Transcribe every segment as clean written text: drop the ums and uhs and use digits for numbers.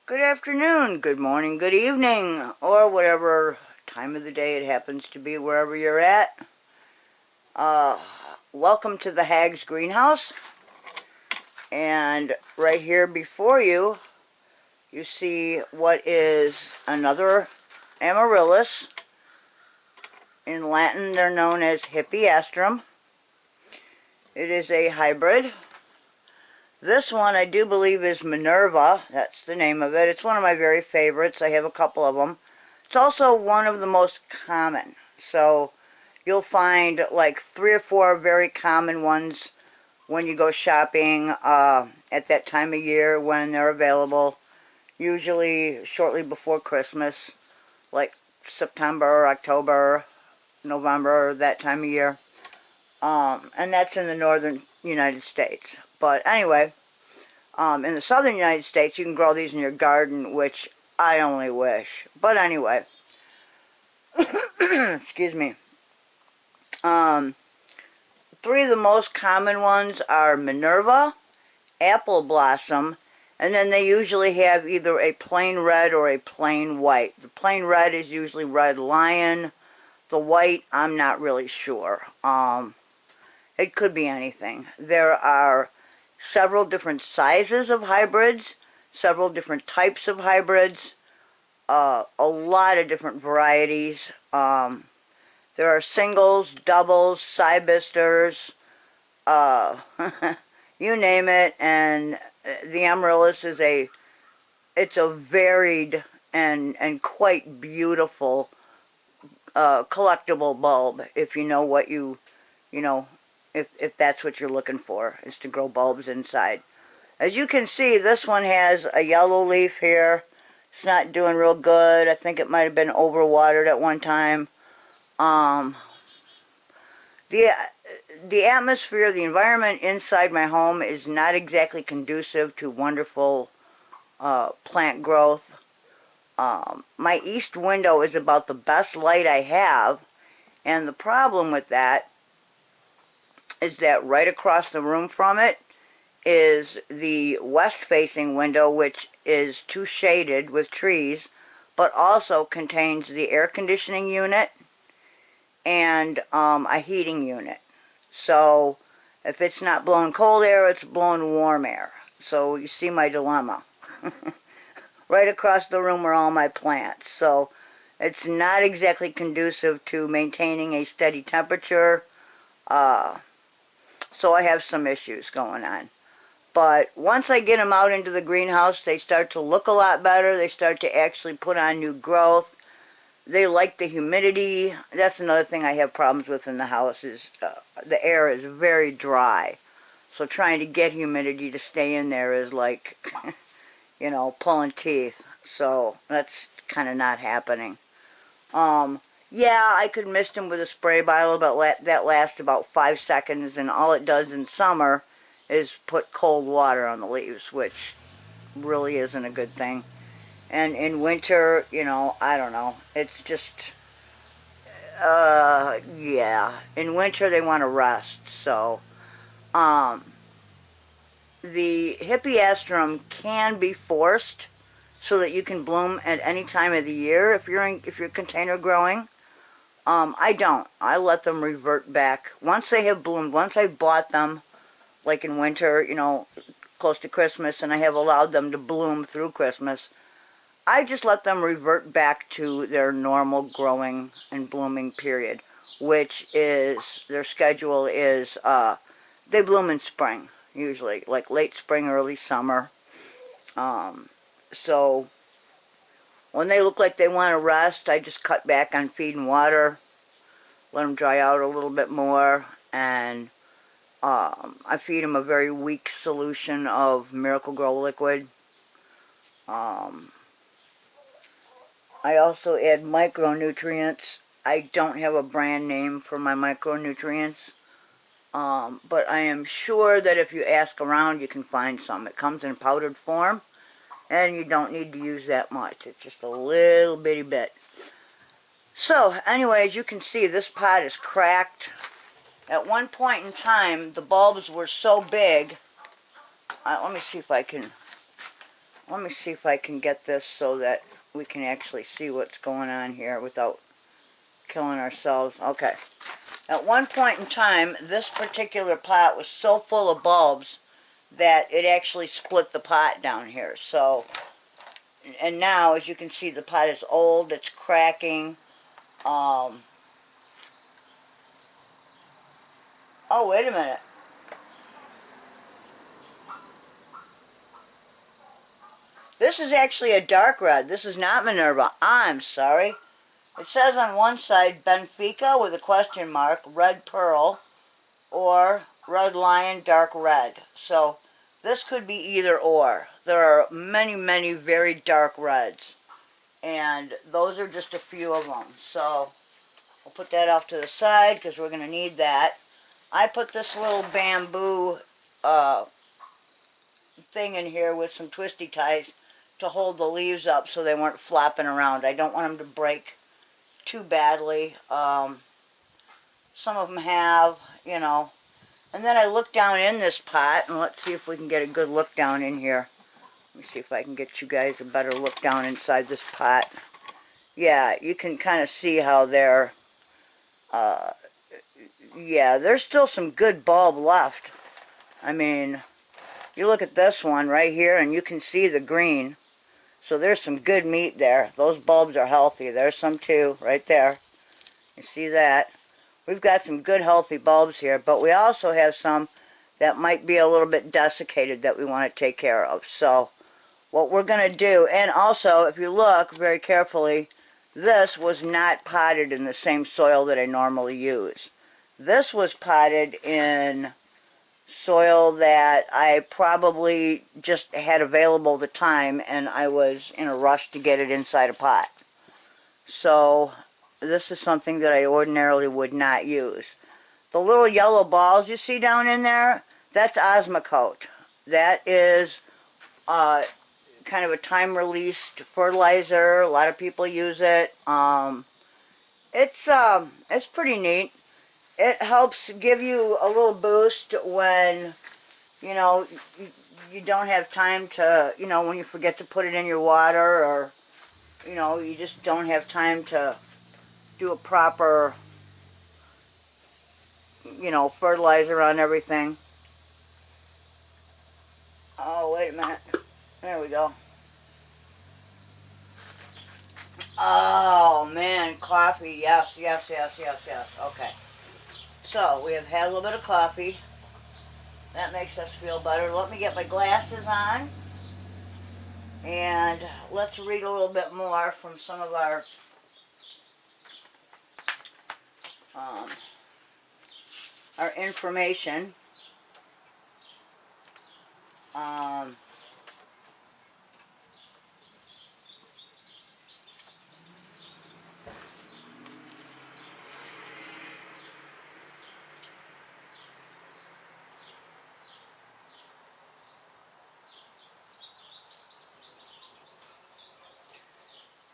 Good afternoon, good morning, good evening, or whatever time of the day it happens to be wherever you're at. Welcome to the Hag's Greenhouse. And right here before you, you see what is another amaryllis. In Latin, they're known as hippeastrum. It is a hybrid. This one I do believe is Minerva. That's the name of it. It's one of my very favorites. I have a couple of them. It's also one of the most common. So you'll find like 3 or 4 very common ones when you go shopping at that time of year when they're available. Usually shortly before Christmas, like September, October, November, that time of year. And that's in the northern United States. But anyway, in the southern United States, you can grow these in your garden, which I only wish. But anyway, excuse me. 3 of the most common ones are Minerva, Apple Blossom, and then they usually have either a plain red or a plain white. The plain red is usually Red Lion. The white, I'm not really sure. It could be anything. There are several different sizes of hybrids, several different types of hybrids, a lot of different varieties. There are singles, doubles, cybisters, you name it, and the amaryllis is it's a varied and quite beautiful collectible bulb, if you know what if that's what you're looking for, is to grow bulbs inside. As you can see, this one has a yellow leaf here. It's not doing real good. I think it might have been overwatered at one time. The atmosphere, the environment inside my home is not exactly conducive to wonderful plant growth. My east window is about the best light I have, and the problem with that is that right across the room from it is the west-facing window, which is too shaded with trees, but also contains the air conditioning unit and a heating unit. So if it's not blowing cold air, it's blowing warm air. So you see my dilemma. Right across the room are all my plants. So it's not exactly conducive to maintaining a steady temperature. So I have some issues going on. But once I get them out into the greenhouse, they start to look a lot better. They start to actually put on new growth. They like the humidity. That's another thing I have problems with in the house is the air is very dry. So trying to get humidity to stay in there is like, you know, pulling teeth. So that's kind of not happening. Yeah, I could mist them with a spray bottle, but that lasts about 5 seconds, and all it does in summer is put cold water on the leaves, which really isn't a good thing. And in winter, you know, I don't know. It's just, yeah. In winter, they want to rest, so, the hippeastrum can be forced so that you can bloom at any time of the year if you're container growing. I don't. I let them revert back. Once they have bloomed, once I've bought them, like in winter, you know, close to Christmas, and I have allowed them to bloom through Christmas, I just let them revert back to their normal growing and blooming period, which is, their schedule is, they bloom in spring, usually, like late spring, early summer. So when they look like they want to rest, I just cut back on feed and water, let them dry out a little bit more, and I feed them a very weak solution of Miracle-Gro liquid. I also add micronutrients. I don't have a brand name for my micronutrients, but I am sure that if you ask around, you can find some. It comes in powdered form, and you don't need to use that much. It's just a little bitty bit. So, anyway, as you can see, this pot is cracked. At one point in time, the bulbs were so big. Let me see if I can let me see if I can get this so that we can actually see what's going on here without killing ourselves. Okay. At one point in time, this particular pot was so full of bulbs that it actually split the pot down here. So, and now, as you can see, the pot is old, it's cracking. Oh, wait a minute. This is actually a dark red. This is not Minerva. I'm sorry. It says on one side, Benfica with a question mark, red pearl, or red lion, dark red. So, this could be either or. There are many, many very dark reds. And those are just a few of them. So, we'll put that off to the side because we're going to need that. I put this little bamboo thing in here with some twisty ties to hold the leaves up so they weren't flopping around. I don't want them to break too badly. Some of them have, you know. And then I look down in this pot, and let's see if we can get a good look down in here. Let me see if I can get you guys a better look down inside this pot. Yeah, you can kind of see how they're, yeah, there's still some good bulb left. I mean, you look at this one right here, and you can see the green. So there's some good meat there. Those bulbs are healthy. There's some too, right there. You see that? We've got some good healthy bulbs here, but we also have some that might be a little bit desiccated that we want to take care of. So what we're going to do, and also if you look very carefully, this was not potted in the same soil that I normally use. This was potted in soil that I probably just had available at the time, and I was in a rush to get it inside a pot. So this is something that I ordinarily would not use. The little yellow balls you see down in there, that's Osmocote. That is kind of a time-released fertilizer. A lot of people use it. It's pretty neat. It helps give you a little boost when, you know, you don't have time to, you know, when you forget to put it in your water, or, you know, you just don't have time to do a proper, you know, fertilizer on everything. Oh, wait a minute. There we go. Oh, man, coffee. Yes, yes, yes, yes, yes. Okay. So, we have had a little bit of coffee. That makes us feel better. Let me get my glasses on. And let's read a little bit more from some of our information.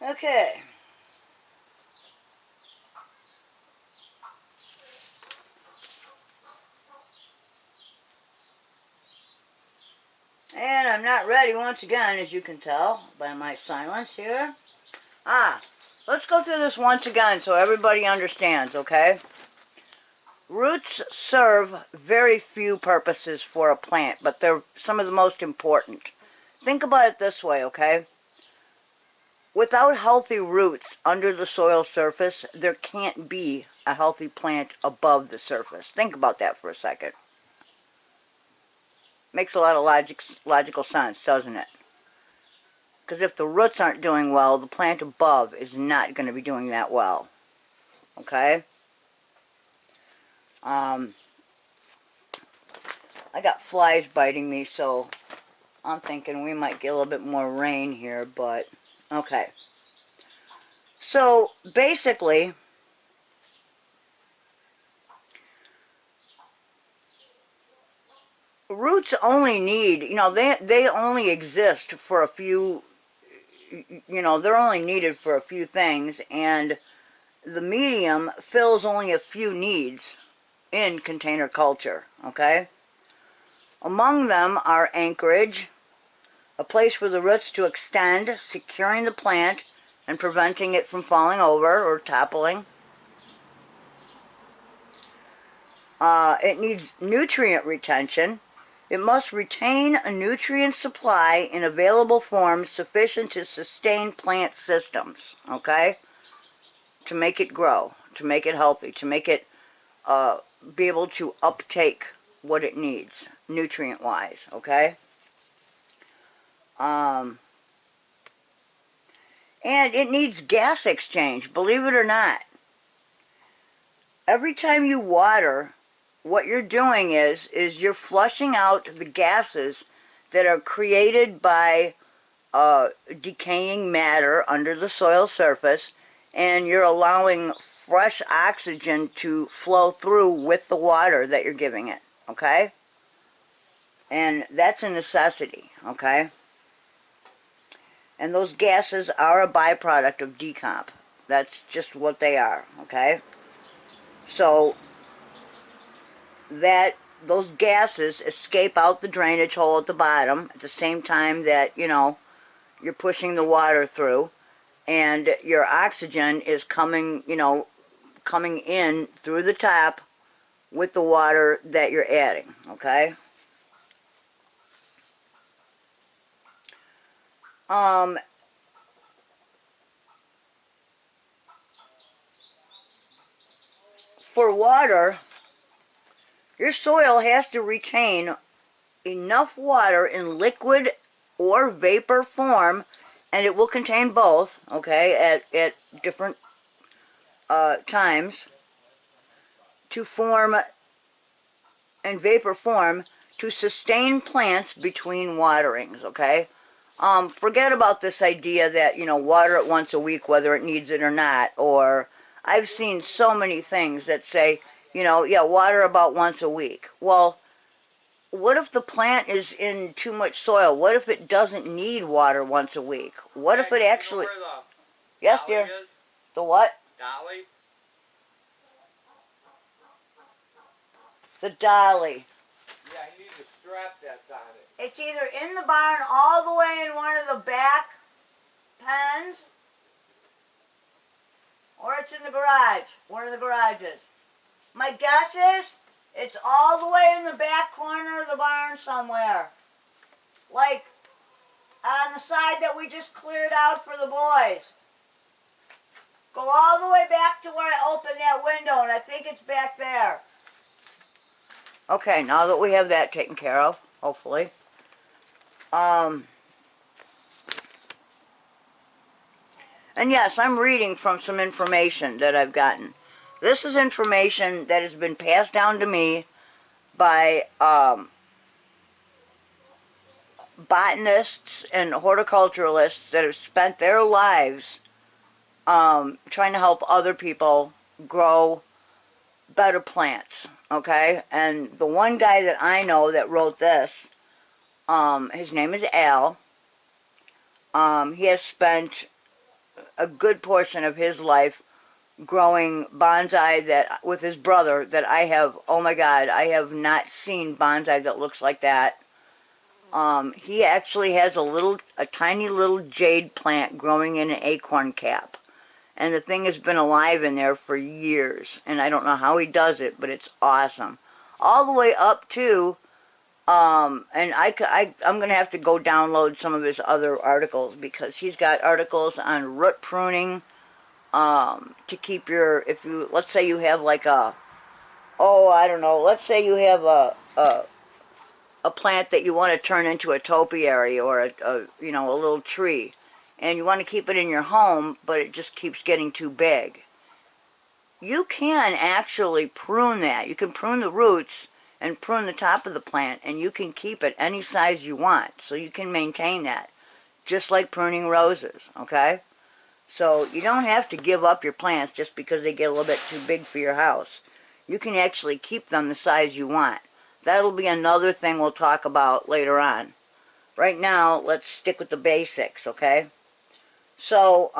Okay. And I'm not ready once again, as you can tell by my silence here. Let's go through this once again so everybody understands, okay? Roots serve very few purposes for a plant, but they're some of the most important. Think about it this way, okay? Without healthy roots under the soil surface, there can't be a healthy plant above the surface. Think about that for a second. Makes a lot of logical sense, doesn't it? Because if the roots aren't doing well, the plant above is not going to be doing that well. Okay? I got flies biting me, so I'm thinking we might get a little bit more rain here, but okay. So basically, roots only need, you know, they only exist for a few, you know, they're only needed for a few things, and the medium fills only a few needs in container culture, okay? Among them are anchorage, A place for the roots to extend, securing the plant and preventing it from falling over or toppling. It needs nutrient retention. It must retain a nutrient supply in available form sufficient to sustain plant systems, okay? To make it grow, to make it healthy, to make it be able to uptake what it needs, nutrient-wise, okay? And it needs gas exchange, believe it or not. Every time you water, what you're doing is you're flushing out the gases that are created by decaying matter under the soil surface, and you're allowing fresh oxygen to flow through with the water that you're giving it, okay? And that's a necessity, okay? And those gases are a byproduct of decomp. That's just what they are, okay? So that those gases escape out the drainage hole at the bottom at the same time that, you know, you're pushing the water through, and your oxygen is coming, you know, coming in through the top with the water that you're adding, okay? For water, your soil has to retain enough water in liquid or vapor form, and it will contain both, okay, at different times, to form, in vapor form, to sustain plants between waterings, okay? Forget about this idea that, you know, water it once a week whether it needs it or not, or I've seen so many things that say, you know, yeah, water about once a week. Well, what if the plant is in too much soil? What if it doesn't need water once a week? What if it actually... You know where the yes, dolly dear. is? The what? Dolly? The dolly. Yeah, you need a strap that's on it. It's either in the barn all the way in one of the back pens, or it's in the garage, one of the garages. My guess is it's all the way in the back corner of the barn somewhere. Like on the side that we just cleared out for the boys. Go all the way back to where I opened that window, and I think it's back there. Okay, now that we have that taken care of, hopefully. And yes, I'm reading from some information that I've gotten. This is information that has been passed down to me by botanists and horticulturalists that have spent their lives trying to help other people grow better plants, okay? And the one guy that I know that wrote this, his name is Al. He has spent a good portion of his life growing bonsai that with his brother that I have, oh my God, I have not seen bonsai that looks like that. He actually has a tiny little jade plant growing in an acorn cap. And the thing has been alive in there for years. And I don't know how he does it, but it's awesome. All the way up to, and I'm going to have to go download some of his other articles, because he's got articles on root pruning, to keep your, if you, let's say you have like a, oh, I don't know, let's say you have a plant that you want to turn into a topiary or you know, a little tree, and you want to keep it in your home, but it just keeps getting too big. You can actually prune that. You can prune the roots and prune the top of the plant, and you can keep it any size you want, so you can maintain that, just like pruning roses, okay? So you don't have to give up your plants just because they get a little bit too big for your house. You can actually keep them the size you want. That'll be another thing we'll talk about later on. Right now, let's stick with the basics, okay? So,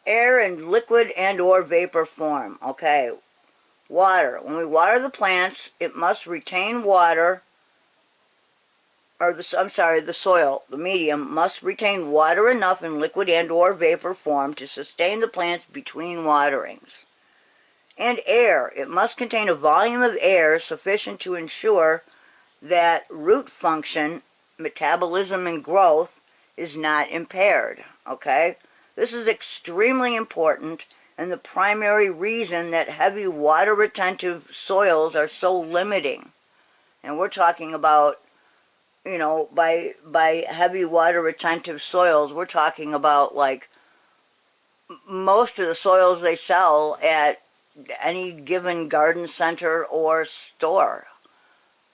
air in liquid and or vapor form, okay? Water. When we water the plants, it must retain water the soil, the medium, must retain water enough in liquid and or vapor form to sustain the plants between waterings. And air. It must contain a volume of air sufficient to ensure that root function, metabolism, and growth is not impaired. Okay? This is extremely important and the primary reason that heavy water retentive soils are so limiting. And we're talking about, you know, by heavy water retentive soils, we're talking about like most of the soils they sell at any given garden center or store.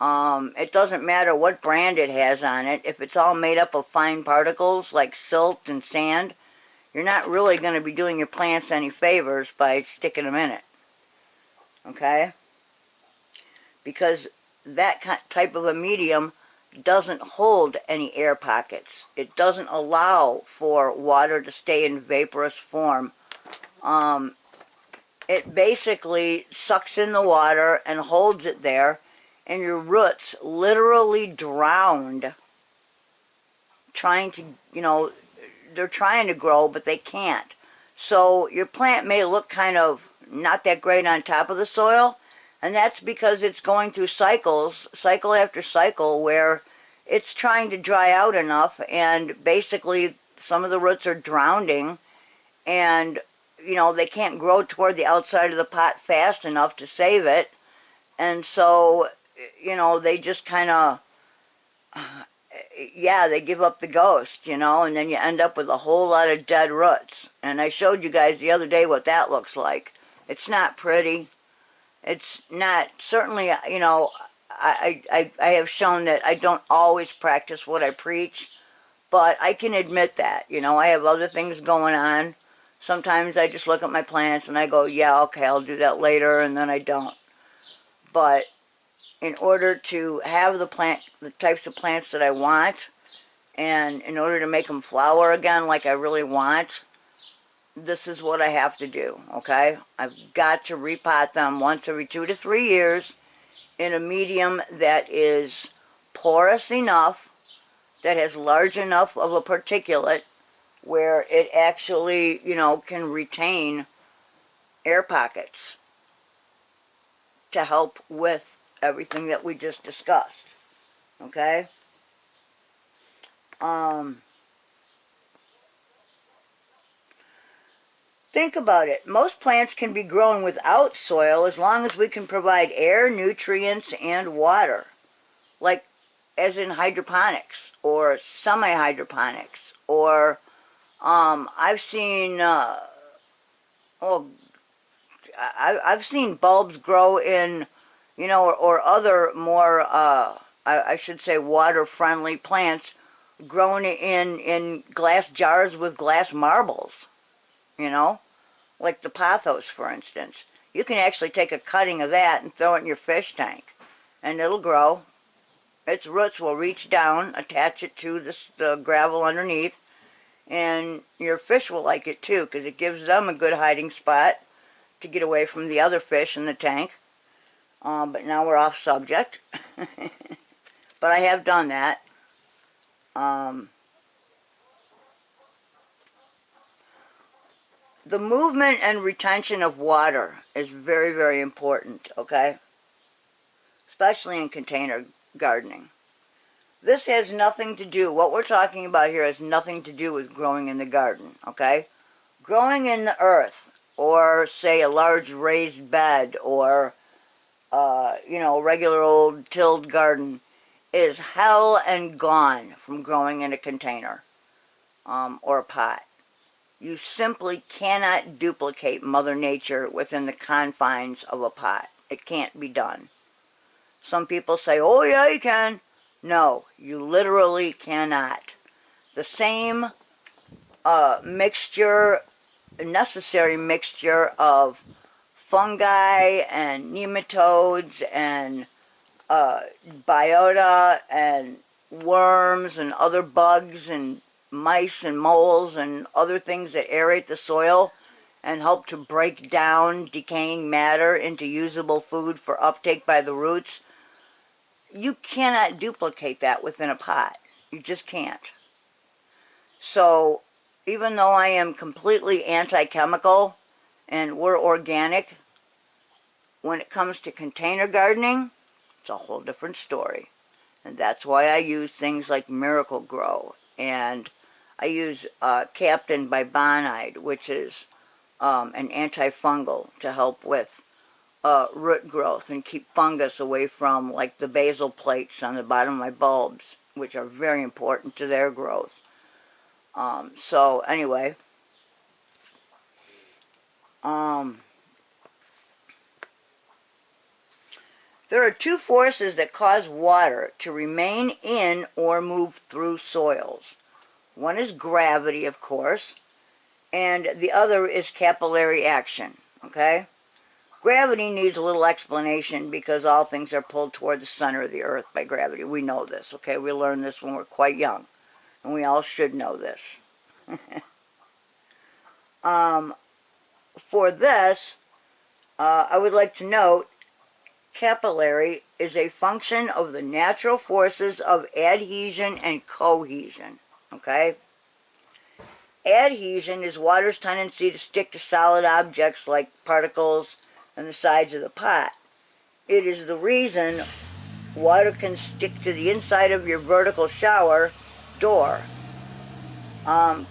It doesn't matter what brand it has on it. If it's all made up of fine particles like silt and sand, you're not really going to be doing your plants any favors by sticking them in it. Okay? Because that type of a medium doesn't hold any air pockets. It doesn't allow for water to stay in vaporous form. It basically sucks in the water and holds it there, and your roots literally drowned trying to, you know, they're trying to grow, but they can't. So your plant may look kind of not that great on top of the soil, and that's because it's going through cycles, cycle after cycle, where it's trying to dry out enough, and basically some of the roots are drowning, and, you know, they can't grow toward the outside of the pot fast enough to save it, and so, you know, they just kind of, yeah, they give up the ghost, you know, and then you end up with a whole lot of dead roots. And I showed you guys the other day what that looks like. It's not pretty. It's not, certainly, you know, I have shown that I don't always practice what I preach, but I can admit that, you know, I have other things going on. Sometimes I just look at my plants and I go, yeah, okay, I'll do that later, and then I don't. But in order to have the types of plants that I want, and in order to make them flower again like I really want, this is what I have to do, okay? I've got to repot them once every 2 to 3 years in a medium that is porous enough, that has large enough of a particulate where it actually, you know, can retain air pockets to help with everything that we just discussed. Okay? Think about it. Most plants can be grown without soil as long as we can provide air, nutrients, and water. Like, as in hydroponics, or semi-hydroponics, or, I've seen, I've seen bulbs grow in, you know, or other more, I should say water-friendly plants grown in glass jars with glass marbles, you know, like the pothos, for instance. You can actually take a cutting of that and throw it in your fish tank, and it'll grow. Its roots will reach down, attach it to the gravel underneath, and your fish will like it too, because it gives them a good hiding spot to get away from the other fish in the tank. But now we're off subject. But I have done that. The movement and retention of water is very, very important, okay? Especially in container gardening. This has nothing to do, what we're talking about here has nothing to do with growing in the garden, okay? Growing in the earth, or say a large raised bed, or, you know, a regular old tilled garden, is hell and gone from growing in a container, or a pot. You simply cannot duplicate Mother Nature within the confines of a pot. It can't be done. Some people say, oh yeah, you can. No, you literally cannot. The same mixture, necessary mixture of fungi and nematodes and biota and worms and other bugs and mice and moles and other things that aerate the soil and help to break down decaying matter into usable food for uptake by the roots. you cannot duplicate that within a pot. You just can't. So even though I am completely anti-chemical and we're organic, when it comes to container gardening, it's a whole different story. And that's why I use things like Miracle Grow. And I use Captain by Bonide, which is an antifungal to help with root growth and keep fungus away from, like, the basal plates on the bottom of my bulbs, which are very important to their growth. So anyway, there are two forces that cause water to remain in or move through soils. One is gravity, of course, and the other is capillary action, okay? Gravity needs a little explanation because all things are pulled toward the center of the earth by gravity. We know this, okay? We learned this when we're quite young, and we all should know this. For this, I would like to note, capillary is a function of the natural forces of adhesion and cohesion, okay? Adhesion is water's tendency to stick to solid objects like particles on the sides of the pot. It is the reason water can stick to the inside of your vertical shower door.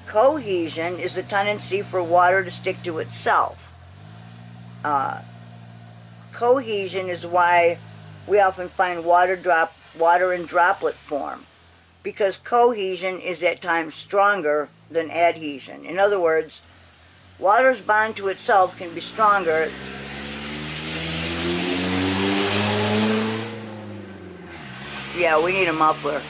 Cohesion is the tendency for water to stick to itself. Cohesion is why we often find water in droplet form, because cohesion is at times stronger than adhesion. In other words, water's bond to itself can be stronger Yeah, we need a muffler.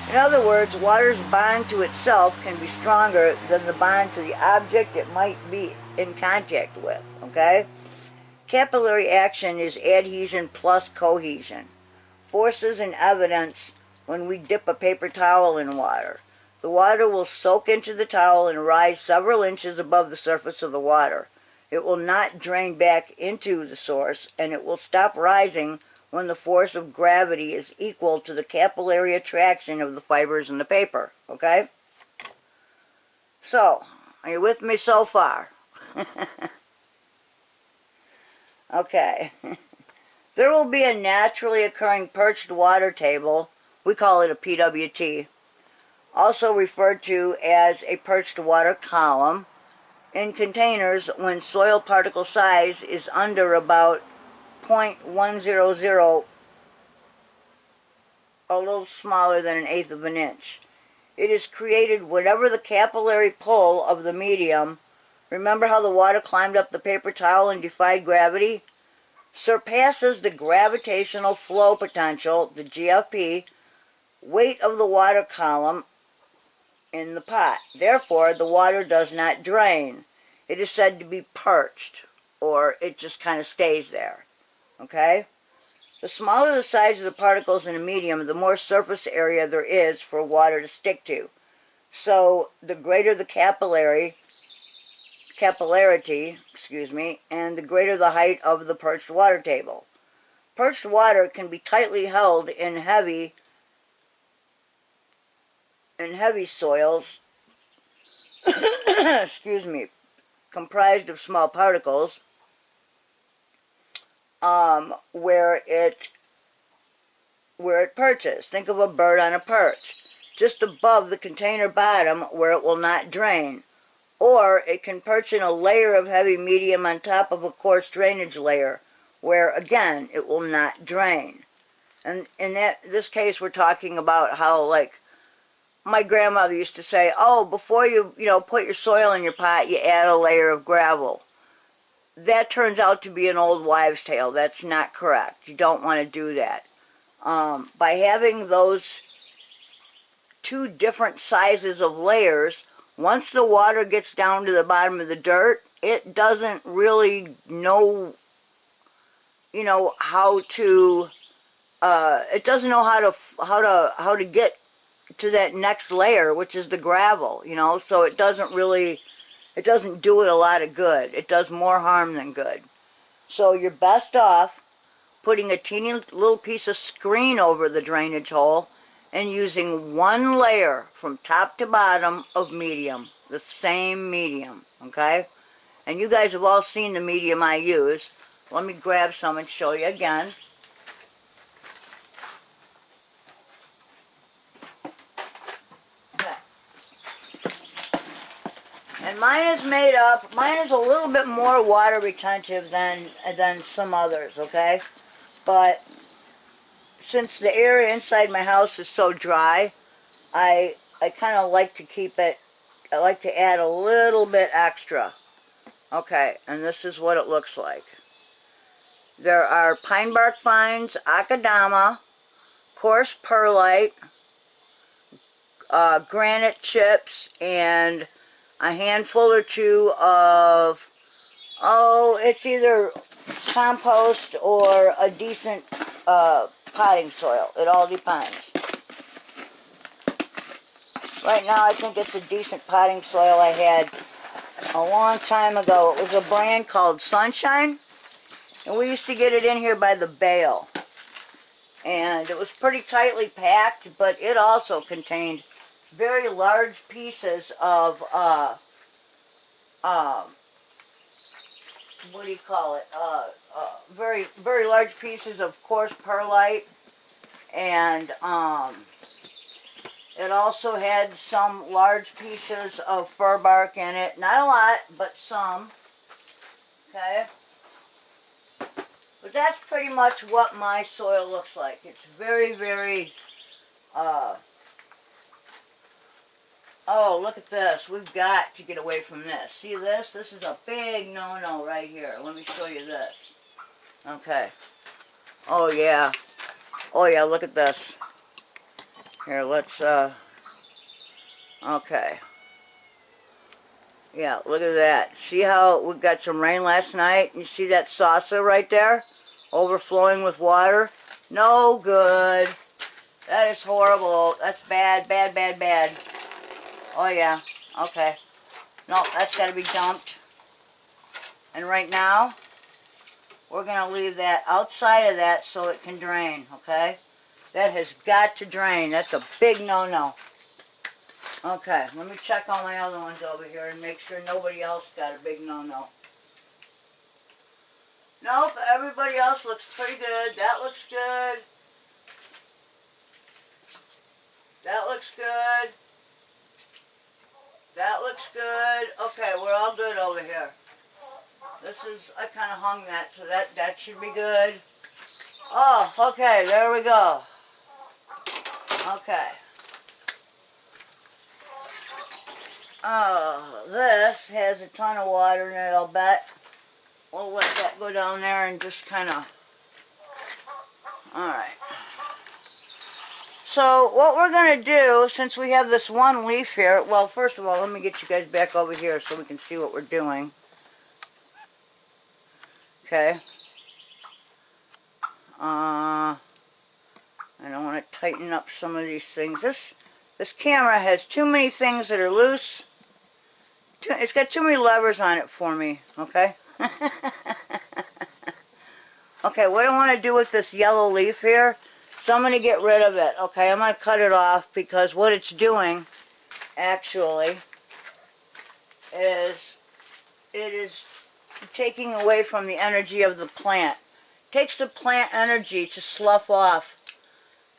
In other words, water's bond to itself can be stronger than the bond to the object it might be in contact with, okay? Capillary action is adhesion plus cohesion. Forces in evidence when we dip a paper towel in water. The water will soak into the towel and rise several inches above the surface of the water. It will not drain back into the source, and it will stop rising when the force of gravity is equal to the capillary attraction of the fibers in the paper, okay? So, are you with me so far? Okay. There will be a naturally occurring perched water table, we call it a PWT, also referred to as a perched water column, in containers when soil particle size is under about 0.100, a little smaller than 1/8 of an inch. It is created whenever the capillary pull of the medium, remember how the water climbed up the paper towel and defied gravity, surpasses the gravitational flow potential, the GFP, weight of the water column in the pot. Therefore, the water does not drain. It is said to be perched, or it just kind of stays there, okay? The smaller the size of the particles in a medium, the more surface area there is for water to stick to. So, the greater the capillarity, and the greater the height of the perched water table. Perched water can be tightly held in heavy soils, comprised of small particles, where it perches. Think of a bird on a perch, just above the container bottom where it will not drain. Or it can perch in a layer of heavy medium on top of a coarse drainage layer, where again it will not drain. And in this case, we're talking about how, like, my grandmother used to say, oh, before you put your soil in your pot, you add a layer of gravel. That turns out to be an old wives' tale. That's not correct. You don't want to do that. By having those two different sizes of layers, once the water gets down to the bottom of the dirt, it doesn't really know, how to, it doesn't know how to get to that next layer, which is the gravel, so it doesn't do it a lot of good. It does more harm than good. So you're best off putting a teeny little piece of screen over the drainage hole and using one layer from top to bottom of medium, the same medium, okay? And you guys have all seen the medium I use. Let me grab some and show you again. Okay. And mine is a little bit more water retentive than some others, okay? But since the area inside my house is so dry, I kind of like to keep it, I like to add a little bit extra. Okay, and this is what it looks like. There are pine bark vines, akadama, coarse perlite, granite chips, and a handful or two of, oh, it's either compost or a decent potting soil. It all depends. Right now I think it's a decent potting soil I had a long time ago. It was a brand called Sunshine, and we used to get it in here by the bale. And it was pretty tightly packed, but it also contained very large pieces of, what do you call it, very, very large pieces of coarse perlite, and, it also had some large pieces of fir bark in it. Not a lot, but some. Okay? But that's pretty much what my soil looks like. It's very, very, oh, look at this. We've got to get away from this. See this? This is a big no-no right here. Let me show you this. Okay. Oh, yeah. Oh, yeah, look at this. Here, let's, okay. Yeah, look at that. See how we got some rain last night? You see that salsa right there? Overflowing with water? No good. That is horrible. That's bad, bad, bad, bad. Oh, yeah. Okay. No, that's got to be dumped. And right now, we're going to leave that outside of that so it can drain, okay? That has got to drain. That's a big no-no. Okay, let me check all my other ones over here and make sure nobody else got a big no-no. Nope, everybody else looks pretty good. That looks good. That looks good. That looks good. Okay, we're all good over here. This is, I kind of hung that, so that should be good. Oh, okay, there we go. Okay. Oh, this has a ton of water in it, I'll bet. We'll let that go down there and just kind of... Alright. So, what we're going to do, since we have this one leaf here... Well, first of all, let me get you guys back over here so we can see what we're doing. Okay. I don't want to tighten up some of these things. This camera has too many things that are loose. It's got too many levers on it for me, okay? Okay, what I want to do with this yellow leaf here, so I'm going to get rid of it, okay? I'm going to cut it off because what it's doing, actually, is it is taking away from the energy of the plant. It takes the plant energy to slough off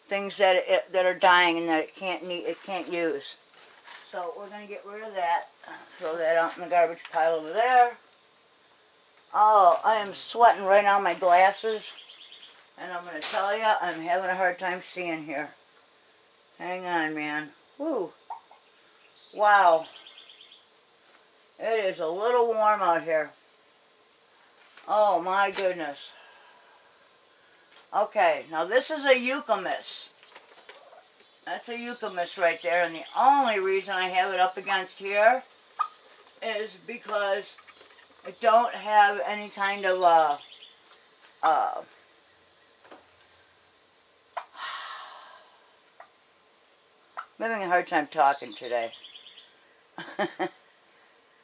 things that are dying and that it can't use. So we're going to get rid of that. Throw that out in the garbage pile over there. Oh, I am sweating right on my glasses. And I'm going to tell you, I'm having a hard time seeing here. Hang on, man. Woo. Wow. It is a little warm out here. Oh, my goodness. Okay, now this is a eucalyptus. That's a eucalyptus right there, and the only reason I have it up against here is because I don't have any kind of, I'm having a hard time talking today.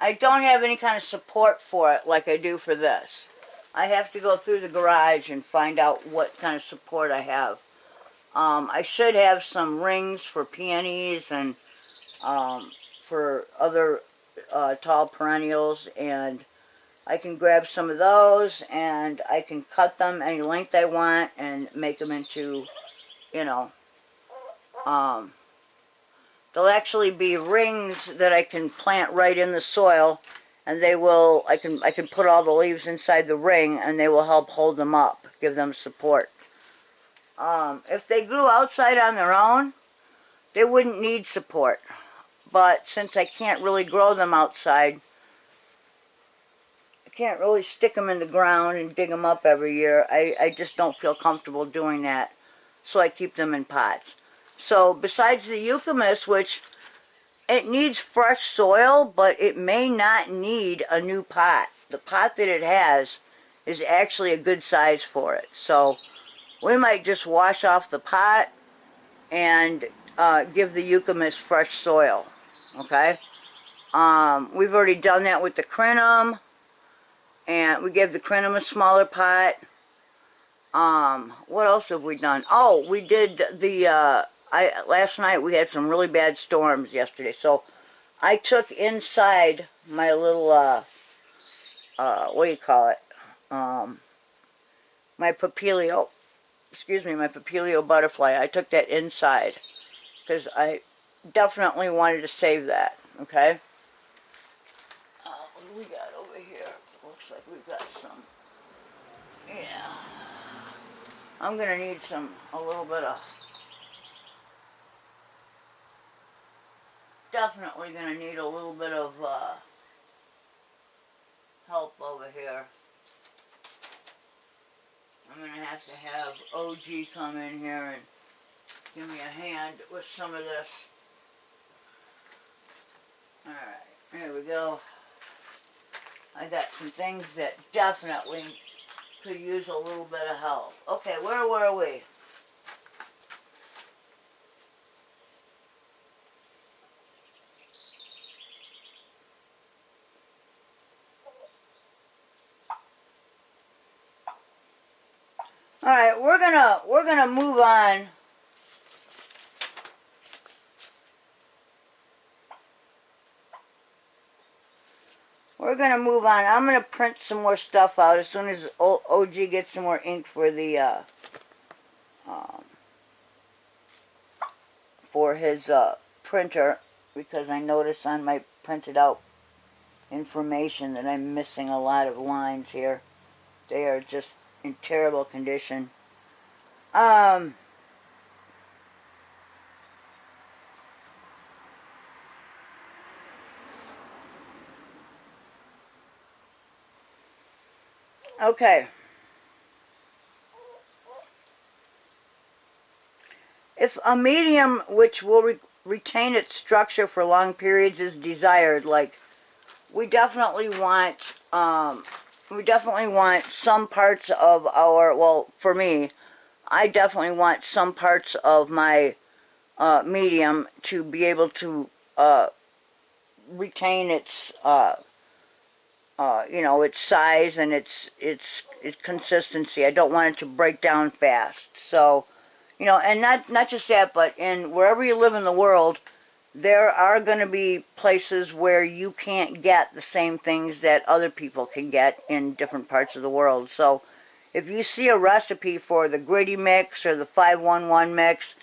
I don't have any kind of support for it like I do for this. I have to go through the garage and find out what kind of support I have. I should have some rings for peonies and for other tall perennials, and I can grab some of those and I can cut them any length I want and make them into, you know, they'll actually be rings that I can plant right in the soil, and they will, I can put all the leaves inside the ring and they will help hold them up, give them support. If they grew outside on their own, they wouldn't need support. But since I can't really grow them outside, I can't really stick them in the ground and dig them up every year. I just don't feel comfortable doing that. So I keep them in pots. So besides the eucalyptus, which it needs fresh soil, but it may not need a new pot. The pot that it has is actually a good size for it. So we might just wash off the pot and give the eucalyptus fresh soil. Okay? We've already done that with the crinum, and we gave the crinum a smaller pot. What else have we done? Oh, we did the, last night we had some really bad storms yesterday, so I took inside my little, what do you call it? My papilio, my papilio butterfly. I took that inside, because I definitely wanted to save that, okay? What do we got over here? Looks like we've got some, yeah. I'm gonna need a little bit of, definitely gonna need a little bit of help over here. I'm gonna have to have OG come in here and give me a hand with some of this. Alright, there we go. I got some things that definitely could use a little bit of help. Okay, where were we? Alright, we're gonna move on. We're gonna move on. I'm gonna print some more stuff out as soon as OG gets some more ink for the for his printer, because I noticed on my printed out information that I'm missing a lot of lines here. They are just in terrible condition. Okay. If a medium which will retain its structure for long periods is desired, like we definitely want some parts of our, well, for me, I definitely want some parts of my medium to be able to retain its you know, its size and its consistency. I don't want it to break down fast. So, you know, and not just that, but in wherever you live in the world, there are going to be places where you can't get the same things that other people can get in different parts of the world. So if you see a recipe for the gritty mix or the 511 mix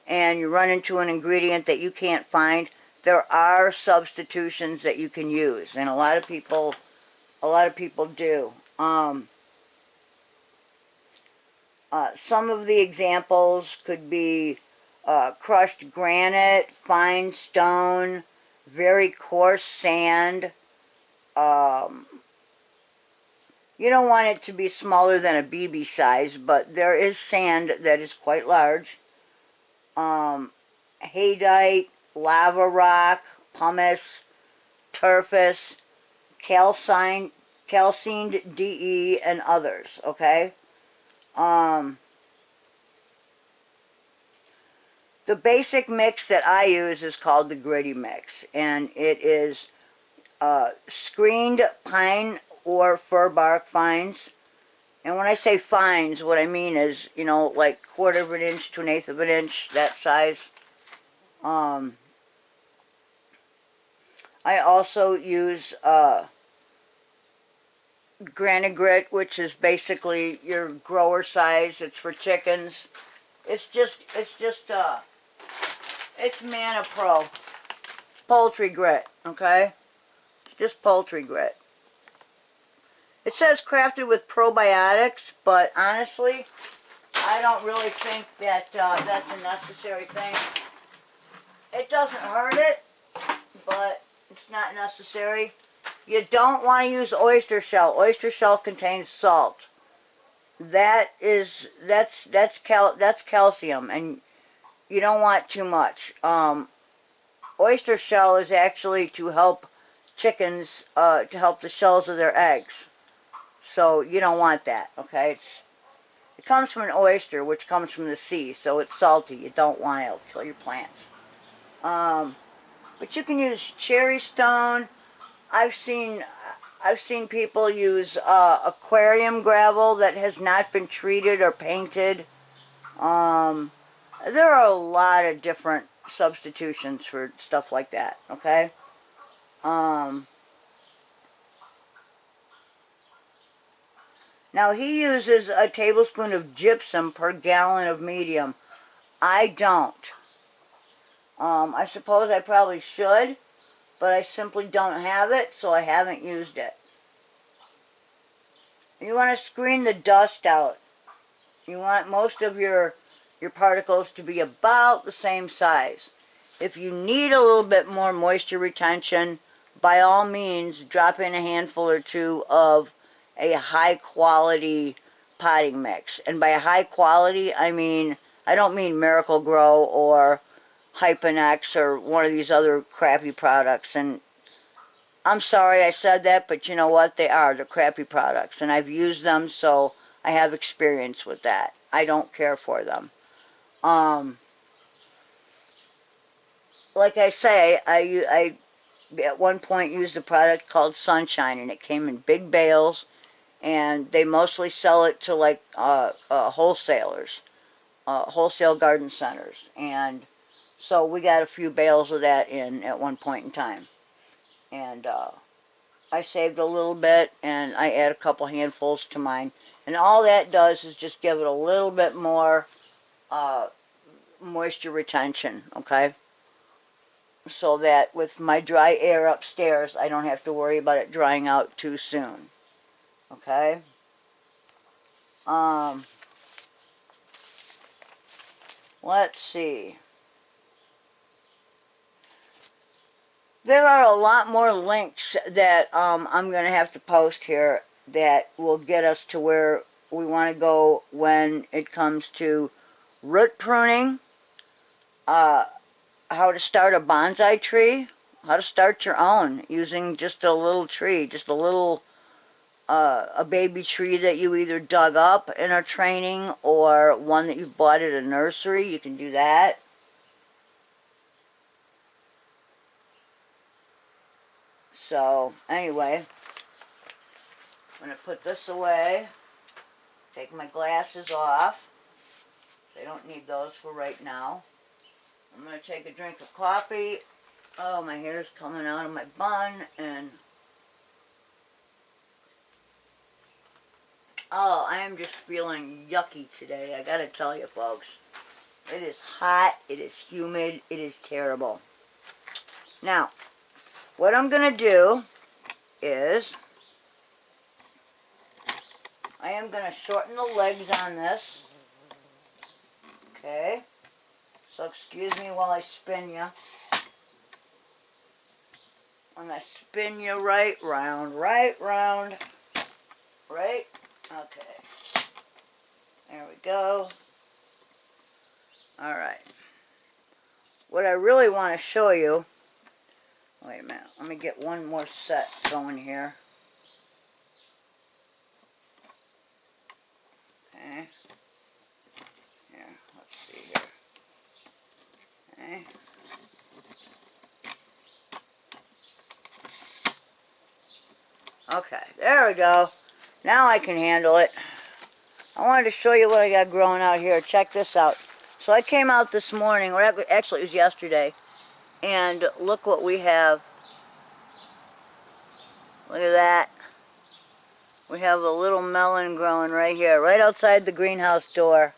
and you run into an ingredient that you can't find, there are substitutions that you can use, and a lot of people do. Some of the examples could be crushed granite, fine stone, very coarse sand. You don't want it to be smaller than a BB size, but there is sand that is quite large. Haydite, lava rock, pumice, turfus, calcined DE, and others, okay? The basic mix that I use is called the gritty mix, and it is screened pine or fir bark fines, And when I say fines, what I mean is, you know, like 1/4 of an inch to 1/8 of an inch, that size. I also use Granite Grit, which is basically your grower size. It's for chickens. It's Mana Pro. Poultry grit, okay? It's just poultry grit. It says crafted with probiotics, but honestly, I don't really think that that's a necessary thing. It doesn't hurt it, but it's not necessary. You don't want to use oyster shell. Oyster shell contains salt. That's calcium, and you don't want too much. Oyster shell is actually to help chickens, to help the shells of their eggs. So you don't want that, okay? It comes from an oyster, which comes from the sea, so it's salty. You don't want it. It'll kill your plants. But you can use cherry stone. I've seen people use aquarium gravel that has not been treated or painted. There are a lot of different substitutions for stuff like that, okay? Now he uses a tablespoon of gypsum per gallon of medium. I don't. I suppose I probably should, but I simply don't have it, so I haven't used it. You want to screen the dust out. You want most of your particles to be about the same size. If you need a little bit more moisture retention, by all means, drop in a handful or two of a high quality potting mix. And by high quality, I mean, I don't mean Miracle Grow or Hyphenex or one of these other crappy products. And I'm sorry I said that, but you know what? They're crappy products. And I've used them, so I have experience with that. I don't care for them. Like I say, I at one point used a product called Sunshine, and it came in big bales, and they mostly sell it to like wholesalers, wholesale garden centers, and so we got a few bales of that in at one point in time, and I saved a little bit, and I add a couple handfuls to mine, and all that does is just give it a little bit more moisture retention, okay? So that with my dry air upstairs, I don't have to worry about it drying out too soon. Okay? Let's see. There are a lot more links that I'm going to have to post here that will get us to where we want to go when it comes to root pruning, how to start a bonsai tree, how to start your own using just a little tree, just a little, a baby tree that you either dug up in a training or one that you bought at a nursery. You can do that. So, anyway, I'm going to put this away, take my glasses off. I don't need those for right now. I'm going to take a drink of coffee. Oh, my hair's coming out of my bun, and oh, I am just feeling yucky today, I gotta tell you folks. It is hot, it is humid, it is terrible. Now, what I'm going to do is, I am going to shorten the legs on this. Okay, so excuse me while I spin you. I'm going to spin you right round, right? Okay, there we go. Alright, what I really want to show you, wait a minute, let me get one more set going here. Okay, here, let's see here. Okay. Okay, there we go. Now I can handle it. I wanted to show you what I got growing out here. Check this out. So I came out this morning, or actually it was yesterday, and look what we have. Look at that. We have a little melon growing right here, right outside the greenhouse door.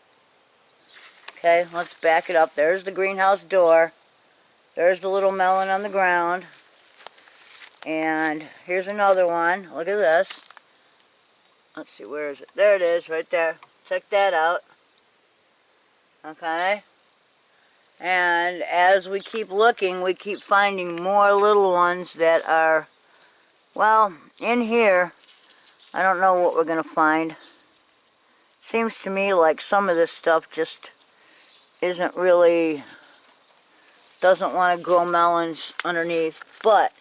Okay, let's back it up. There's the greenhouse door. There's the little melon on the ground. And here's another one. Look at this. Let's see, where is it? There it is, right there. Check that out. Okay. And as we keep looking, we keep finding more little ones that are, well, in here, I don't know what we're going to find. Seems to me like some of this stuff just isn't really, doesn't want to grow melons underneath, but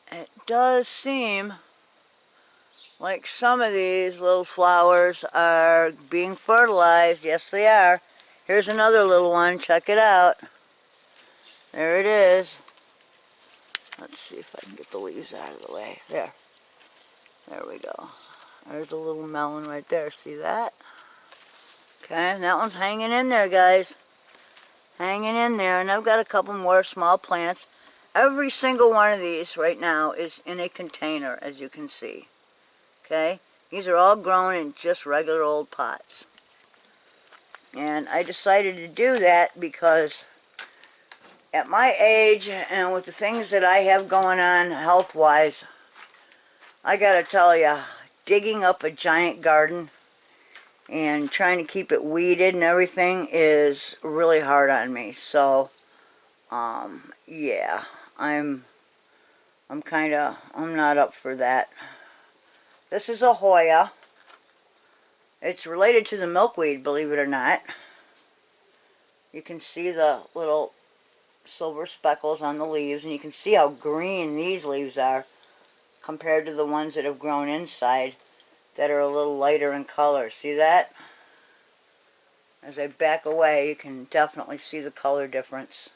it does seem like some of these little flowers are being fertilized. Yes, they are. Here's another little one. Check it out. There it is. Let's see if I can get the leaves out of the way. There. There we go. There's a little melon right there. See that? Okay, that one's hanging in there, guys. Hanging in there. And I've got a couple more small plants. Every single one of these right now is in a container, as you can see. Okay? These are all grown in just regular old pots. And I decided to do that because at my age and with the things that I have going on health-wise, I gotta tell you, digging up a giant garden and trying to keep it weeded and everything is really hard on me. So, yeah, I'm not up for that. This is a Hoya. It's related to the milkweed, believe it or not. You can see the little silver speckles on the leaves, and you can see how green these leaves are compared to the ones that have grown inside that are a little lighter in color. See that? As I back away, you can definitely see the color difference.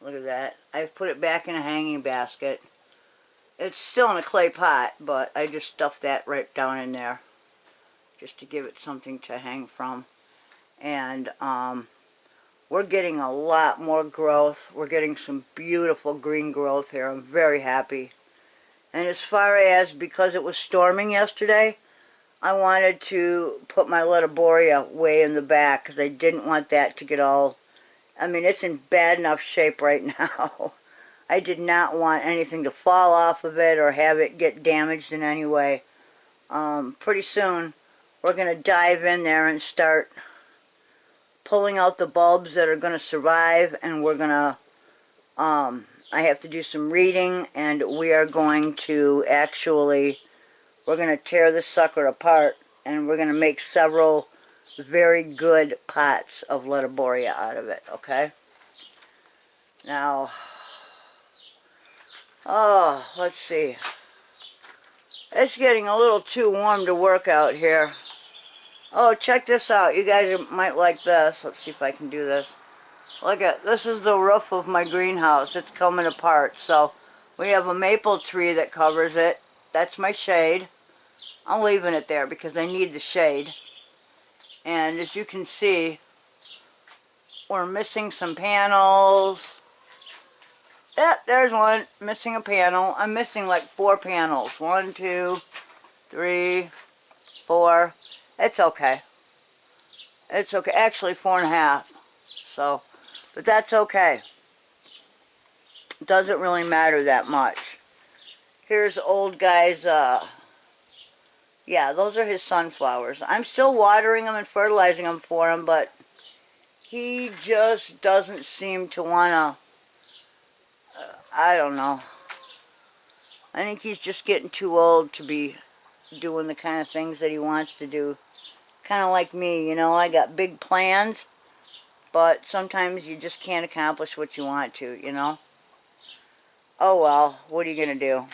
Look at that. I've put it back in a hanging basket. It's still in a clay pot, but I just stuffed that right down in there just to give it something to hang from. And we're getting a lot more growth. We're getting some beautiful green growth here. I'm very happy. And as far as, because it was storming yesterday, I wanted to put my Letterboria way in the back because I didn't want that to get all, I mean, it's in bad enough shape right now. I did not want anything to fall off of it or have it get damaged in any way. Pretty soon, we're going to dive in there and start pulling out the bulbs that are going to survive, and we're going to, I have to do some reading, and we are going to actually, we're going to tear this sucker apart, and we're going to make several very good pots of Letterboria out of it, okay? Now, oh, let's see. It's getting a little too warm to work out here. Oh, check this out. You guys might like this. Let's see if I can do this. Look at, this is the roof of my greenhouse. It's coming apart. So, we have a maple tree that covers it. That's my shade. I'm leaving it there because I need the shade. And as you can see, we're missing some panels. Yep, there's one. Missing a panel. I'm missing like 4 panels. 1, 2, 3, 4. It's okay. It's okay. Actually, 4.5. So, but that's okay. It doesn't really matter that much. Here's old guy's, yeah, those are his sunflowers. I'm still watering them and fertilizing them for him, but he just doesn't seem to want to, I don't know. I think he's just getting too old to be doing the kind of things that he wants to do. Kind of like me, you know, I got big plans, but sometimes you just can't accomplish what you want to, you know. Oh well, what are you going to do?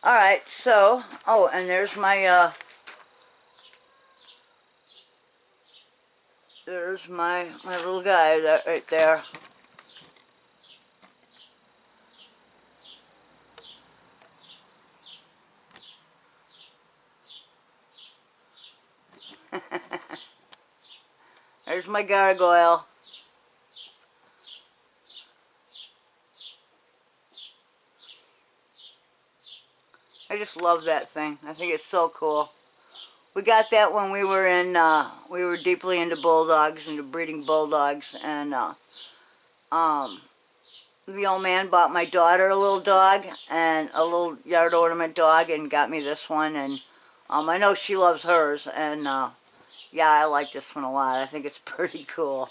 Alright, so, oh, and there's my, there's my little guy that right there. There's my gargoyle. I just love that thing. I think it's so cool. We got that when we were we were deeply into bulldogs, into breeding bulldogs, and the old man bought my daughter a little dog, and a little yard ornament dog, and got me this one, and I know she loves hers, and yeah, I like this one a lot. I think it's pretty cool.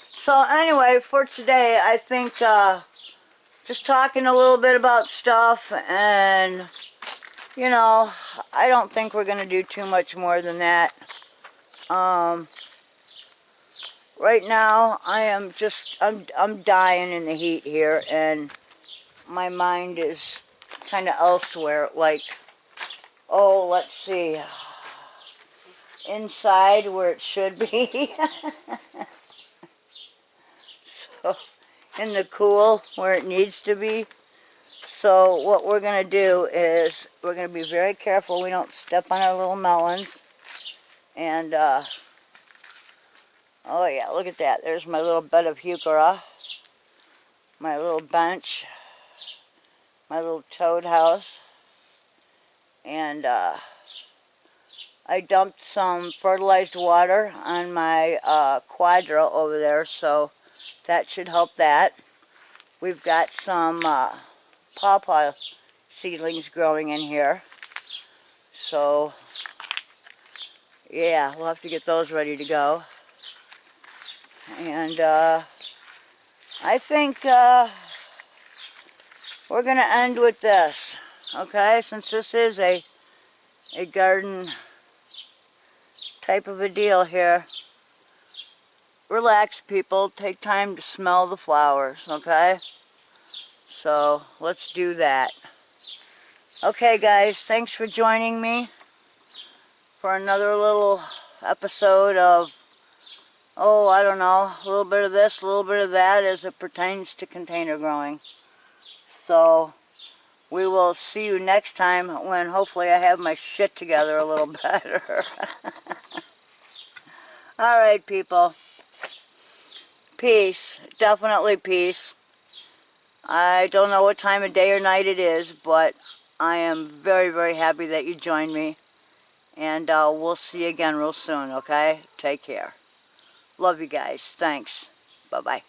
So anyway, for today, I think just talking a little bit about stuff, and you know, I don't think we're going to do too much more than that. Right now, I'm dying in the heat here, and my mind is kind of elsewhere, like, oh, let's see, inside where it should be. So, in the cool where it needs to be. So what we're going to do is we're going to be very careful we don't step on our little melons. And, oh yeah, look at that. There's my little bed of heuchera. My little bench. My little toad house. And I dumped some fertilized water on my quadra over there, so that should help that. We've got some pawpaw seedlings growing in here. So, yeah, we'll have to get those ready to go. And I think we're going to end with this, okay? Since this is a garden type of a deal here. Relax, people. Take time to smell the flowers, okay? So, let's do that. Okay, guys, thanks for joining me for another little episode of, oh, I don't know, a little bit of this, a little bit of that as it pertains to container growing. So, we will see you next time when hopefully I have my shit together a little better. Alright, people. Peace. Definitely peace. I don't know what time of day or night it is, but I am very, very happy that you joined me. And we'll see you again real soon, okay? Take care. Love you guys. Thanks. Bye-bye.